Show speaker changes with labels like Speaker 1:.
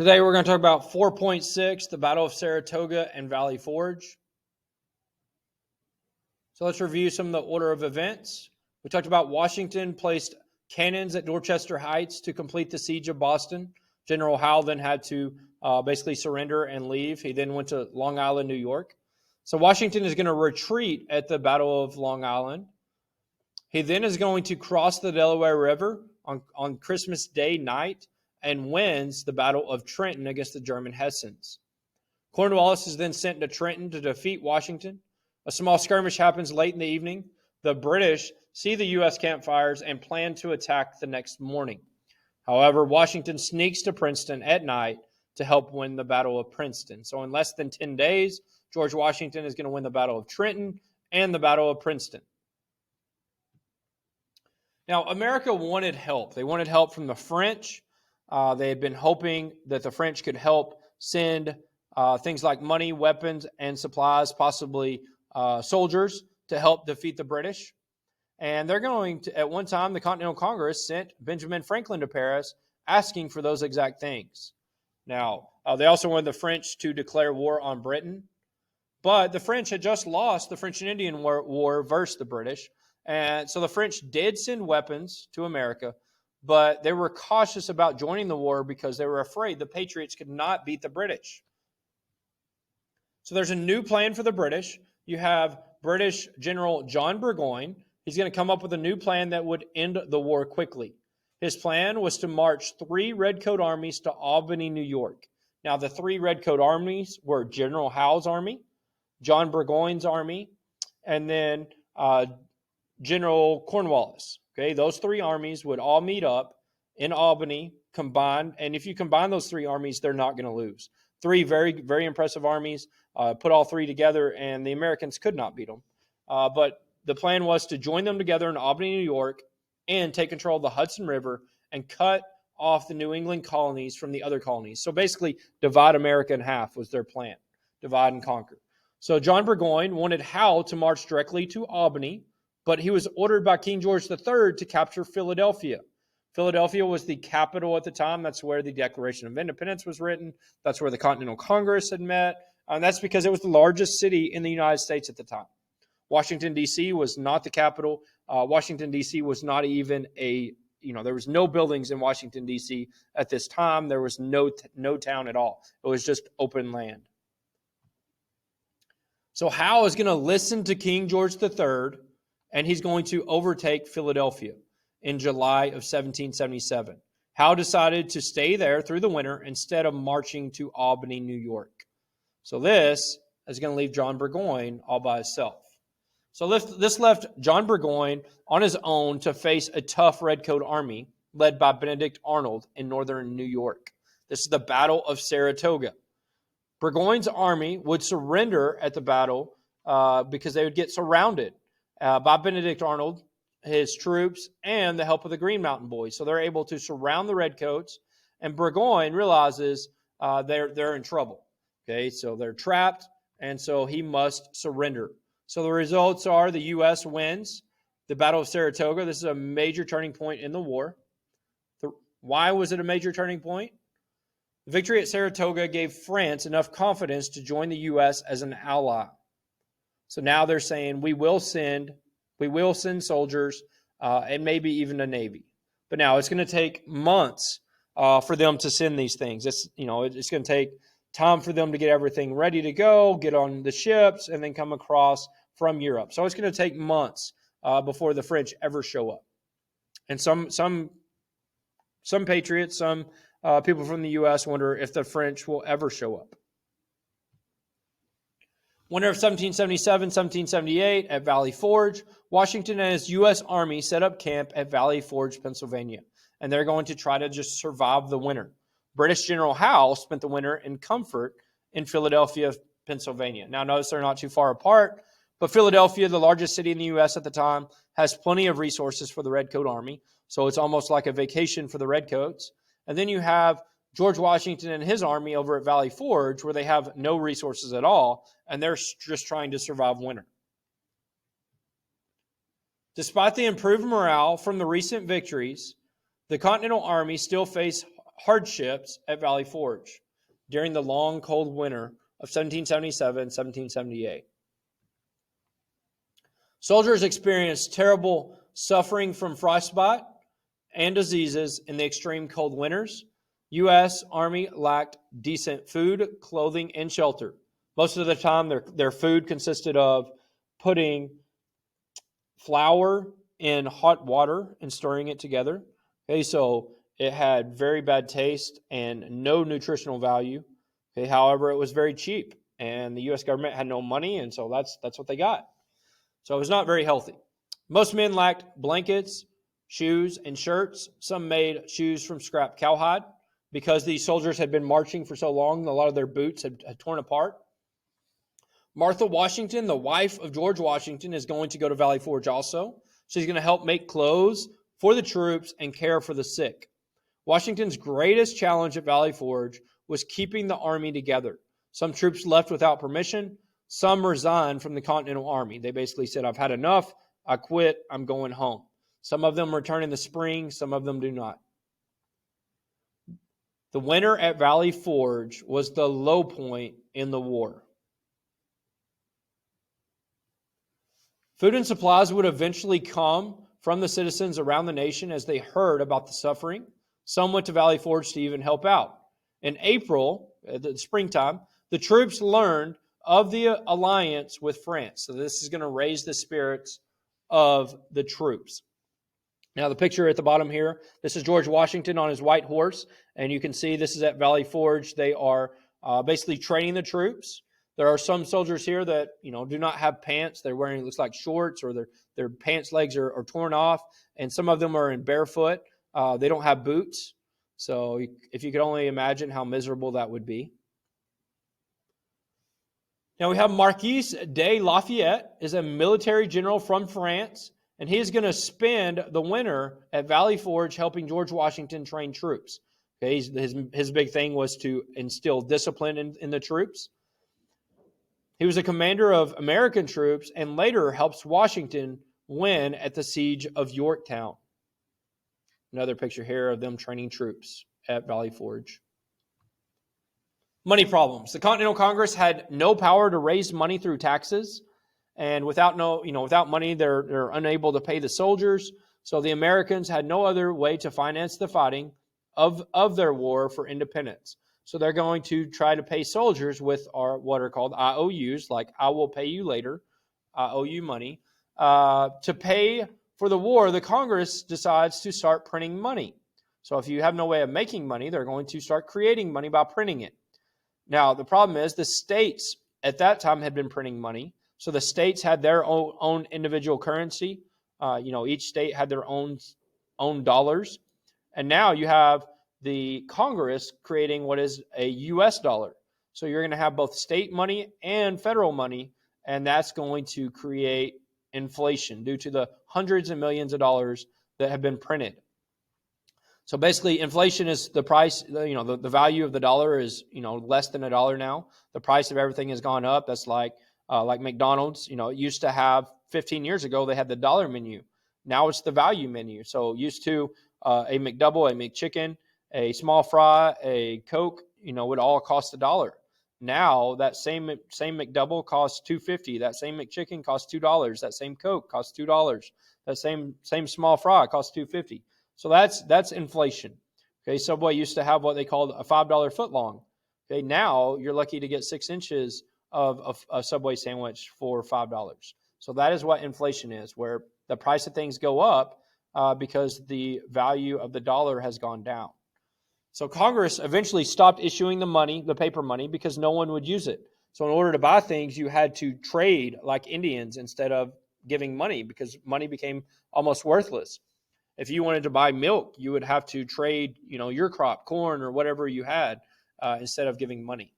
Speaker 1: Today we're going to talk about 4.6, the Battle of Saratoga and Valley Forge. So let's review some of the order of events. We talked about Washington placed cannons at Dorchester Heights to complete the siege of Boston. General Howe then had to basically surrender and leave. He then went to Long Island, New York. So Washington is going to retreat at the Battle of Long Island. He then is going to cross the Delaware River on Christmas Day night and wins the Battle of Trenton against the German Hessians. Cornwallis is then sent to Trenton to defeat Washington. A small skirmish happens late in the evening. The British see the U.S. campfires and plan to attack the next morning. However, Washington sneaks to Princeton at night to help win the Battle of Princeton. So in less than 10 days, George Washington is going to win the Battle of Trenton and the Battle of Princeton. Now, America wanted help. They wanted help from the French. They had been hoping that the French could help send things like money, weapons, and supplies, possibly soldiers, to help defeat the British. And they're going to, at one time, the Continental Congress sent Benjamin Franklin to Paris asking for those exact things. Now, they also wanted the French to declare war on Britain. But the French had just lost the French and Indian War versus the British. And so the French did send weapons to America, but they were cautious about joining the war because they were afraid the Patriots could not beat the British. So there's a new plan for the British. You have British General John Burgoyne. He's going to come up with a new plan that would end the war quickly. His plan was to march 3 redcoat armies to Albany, New York. Now, the 3 redcoat armies were General Howe's army, John Burgoyne's army, and then General Cornwallis. Okay, those 3 armies would all meet up in Albany, combined, and if you combine those 3 armies, they're not going to lose. 3 very, very impressive armies. Put all 3 together, and the Americans could not beat them. But the plan was to join them together in Albany, New York, and take control of the Hudson River and cut off the New England colonies from the other colonies. So basically, divide America in half was their plan. Divide and conquer. So John Burgoyne wanted Howe to march directly to Albany, but he was ordered by King George III to capture Philadelphia. Philadelphia was the capital at the time. That's where the Declaration of Independence was written. That's where the Continental Congress had met. And that's because it was the largest city in the United States at the time. Washington, D.C. was not the capital. Washington, D.C. was not even there was no buildings in Washington, D.C. at this time. There was no town at all. It was just open land. So Howe is going to listen to King George III, and he's going to overtake Philadelphia in July of 1777. Howe decided to stay there through the winter instead of marching to Albany, New York. So this is going to leave John Burgoyne all by himself. So this left John Burgoyne on his own to face a tough redcoat army led by Benedict Arnold in northern New York. This is the Battle of Saratoga. Burgoyne's army would surrender at the battle because they would get surrounded by Benedict Arnold, his troops, and the help of the Green Mountain Boys. So they're able to surround the redcoats, and Burgoyne realizes they're in trouble. Okay, so they're trapped, and so he must surrender. So the results are the U.S. wins the Battle of Saratoga. This is a major turning point in the war. Why was it a major turning point? The victory at Saratoga gave France enough confidence to join the U.S. as an ally. So now they're saying we will send soldiers and maybe even a navy. But now it's going to take months for them to send these things. It's going to take time for them to get everything ready to go, get on the ships, and then come across from Europe. So it's going to take months before the French ever show up. And some patriots, some people from the U.S. wonder if the French will ever show up. Winter of 1777, 1778 at Valley Forge, Washington and his U.S. Army set up camp at Valley Forge, Pennsylvania, and they're going to try to just survive the winter. British General Howe spent the winter in comfort in Philadelphia, Pennsylvania. Now, notice they're not too far apart, but Philadelphia, the largest city in the U.S. at the time, has plenty of resources for the Redcoat Army, so it's almost like a vacation for the Redcoats. And then you have George Washington and his army over at Valley Forge, where they have no resources at all, and they're just trying to survive winter. Despite the improved morale from the recent victories, the Continental Army still faced hardships at Valley Forge during the long, cold winter of 1777-1778. Soldiers experienced terrible suffering from frostbite and diseases in the extreme cold winters. U.S. Army lacked decent food, clothing, and shelter. Most of the time, their food consisted of putting flour in hot water and stirring it together. Okay, so it had very bad taste and no nutritional value. Okay, however, it was very cheap, and the U.S. government had no money, and so that's what they got. So it was not very healthy. Most men lacked blankets, shoes, and shirts. Some made shoes from scrap cowhide. Because these soldiers had been marching for so long, a lot of their boots had torn apart. Martha Washington, the wife of George Washington, is going to go to Valley Forge also. She's going to help make clothes for the troops and care for the sick. Washington's greatest challenge at Valley Forge was keeping the army together. Some troops left without permission. Some resigned from the Continental Army. They basically said, I've had enough. I quit. I'm going home. Some of them return in the spring. Some of them do not. The winter at Valley Forge was the low point in the war. Food and supplies would eventually come from the citizens around the nation as they heard about the suffering. Some went to Valley Forge to even help out. In April, the springtime, the troops learned of the alliance with France. So this is going to raise the spirits of the troops. Now, the picture at the bottom here, this is George Washington on his white horse, and you can see this is at Valley Forge. They are basically training the troops. There are some soldiers here that do not have pants. They're wearing, it looks like, shorts, or their pants legs are torn off, and some of them are in barefoot. They don't have boots. So if you could only imagine how miserable that would be. Now we have Marquis de Lafayette, is a military general from France. And he's going to spend the winter at Valley Forge helping George Washington train troops. Okay, his big thing was to instill discipline in the troops. He was a commander of American troops and later helps Washington win at the siege of Yorktown. Another picture here of them training troops at Valley Forge. Money problems. The Continental Congress had no power to raise money through taxes. And without money, they're unable to pay the soldiers. So the Americans had no other way to finance the fighting of their war for independence. So they're going to try to pay soldiers with what are called IOUs, like I will pay you later, I owe you money. To pay for the war, the Congress decides to start printing money. So if you have no way of making money, they're going to start creating money by printing it. Now, the problem is the states at that time had been printing money. So the states had their own individual currency. Each state had their own dollars. And now you have the Congress creating what is a U.S. dollar. So you're going to have both state money and federal money, and that's going to create inflation due to the hundreds of millions of dollars that have been printed. So basically, inflation is the price, the value of the dollar is, less than $1 now. The price of everything has gone up. That's like McDonald's, it used to have 15 years ago, they had the dollar menu. Now it's the value menu. So used to a McDouble, a McChicken, a small fry, a Coke, would all cost $1. Now that same McDouble costs $2.50. That same McChicken costs $2. That same Coke costs $2. That same small fry costs $2.50. So that's inflation. Okay, Subway used to have what they called a $5 footlong. Okay, now you're lucky to get 6 inches of a Subway sandwich for $5. So that is what inflation is, where the price of things go up because the value of the dollar has gone down. So Congress eventually stopped issuing the money, the paper money, because no one would use it. So in order to buy things, you had to trade like Indians instead of giving money, because money became almost worthless. If you wanted to buy milk, you would have to trade, your crop, corn or whatever you had, instead of giving money.